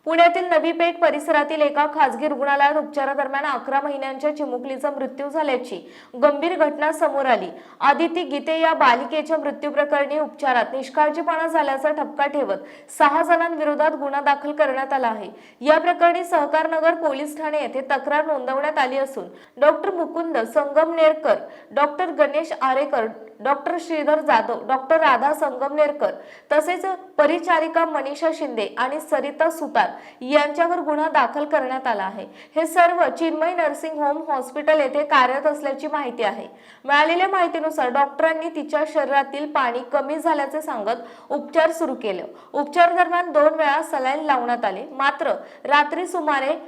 पुण्यातील नवी पेठ परिसरातील एका खासगी रुग्णालयात उपचारादरम्यान 11 महिन्यांच्या चिमुकलीचा मृत्यू झाल्याची गंभीर घटना समोर आली। आदिती गीते या बालिकेच्या मृत्यू प्रकरणी उपचारात निष्काळजीपणा झाल्याचा ठपका ठेवत 6 जणांविरोधात गुन्हा दाखल करण्यात आला आहे। या प्रकरणी सहकारनगर पोलीस ठाणे येथे तक्रार नोंदवण्यात आली असून doctor Mukund Sangamnerkar, doctor Ganesh Arekar, doctor Shridhar Jadhav, doctor Radha Sangamnerkar तसेच परिचारिका मनीषा शिंदे आणि सरिता सुतार यांच्यावर गुन्हा दाखल करण्यात आला आहे। हे सर्व चिन्मय नर्सिंग होम हॉस्पिटल येथे कार्यरत असल्याची माहिती आहे। मिळालेल्या माहितीनुसार डॉक्टरांनी तिच्या शरीरातील पाणी कमी झाल्याचे सांगत उपचार सुरू केले। उपचार दरम्यान 2 वेळा सलाईन लावण्यात आले, मात्र रात्री सुमारे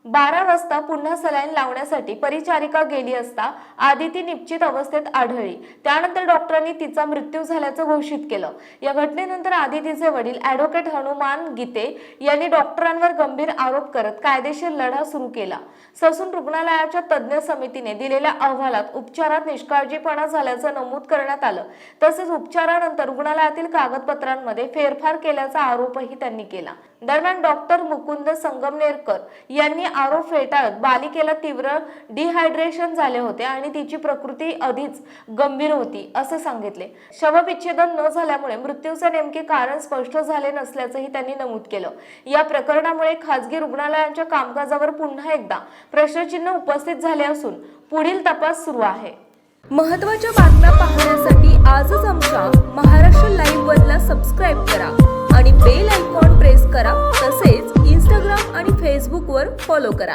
12 वाजता पुन्हा सलाईन लावण्यासाठी परिचारिका गेली असता आदिती निश्चित अवस्थेत आढळली। त्यानंतर डॉक्टरांनी तिचा मृत्यू झाल्याचं घोषित केलं। या घटनेनंतर आदितीचे वडील ॲडव्होकेट हनुमान गीते यांनी डॉक्टरांवर गंभीर आरोप करत कायदेशीर लढा सुरू केला। ससून रुग्णालयाच्या तज्ञ समितीने दिलेल्या अहवालात उपचारात निष्काळजीपणा झाल्याचं नमूद करण्यात आलं। तसेच उपचारानंतर रुग्णालयातील कागदपत्रांमध्ये फेरफार केल्याचा आरोपही त्यांनी केला। दरम्यान डॉक्टर मुकुंद संगमनेरकर यांनी आरोप फेटाळत बालिकेला तीव्र डिहायड्रेशन झाले होते आणि तिची प्रकृती आधीच गंभीर होती असे सांगितले। शवविच्छेदन न झाल्यामुळे मृत्यूचे नेमके कारण स्पष्ट झाले नसल्याचंही त्यांनी नमूद केलं। या प्रकरणामुळे खासगी रुग्णालयांच्या कामकाजावर पुन्हा एकदा प्रश्नचिन्ह उपस्थित झाले असून पुढील तपास सुरू आहे। महत्त्वाच्या बातम्या पाहण्यासाठी आजच आमच्या महाराष्ट्र लाईव्ह वरला सबस्क्राईब करा आणि बेल आयकॉन प्रेस करा। तसेच Instagram आणि Facebook वर फॉलो करा।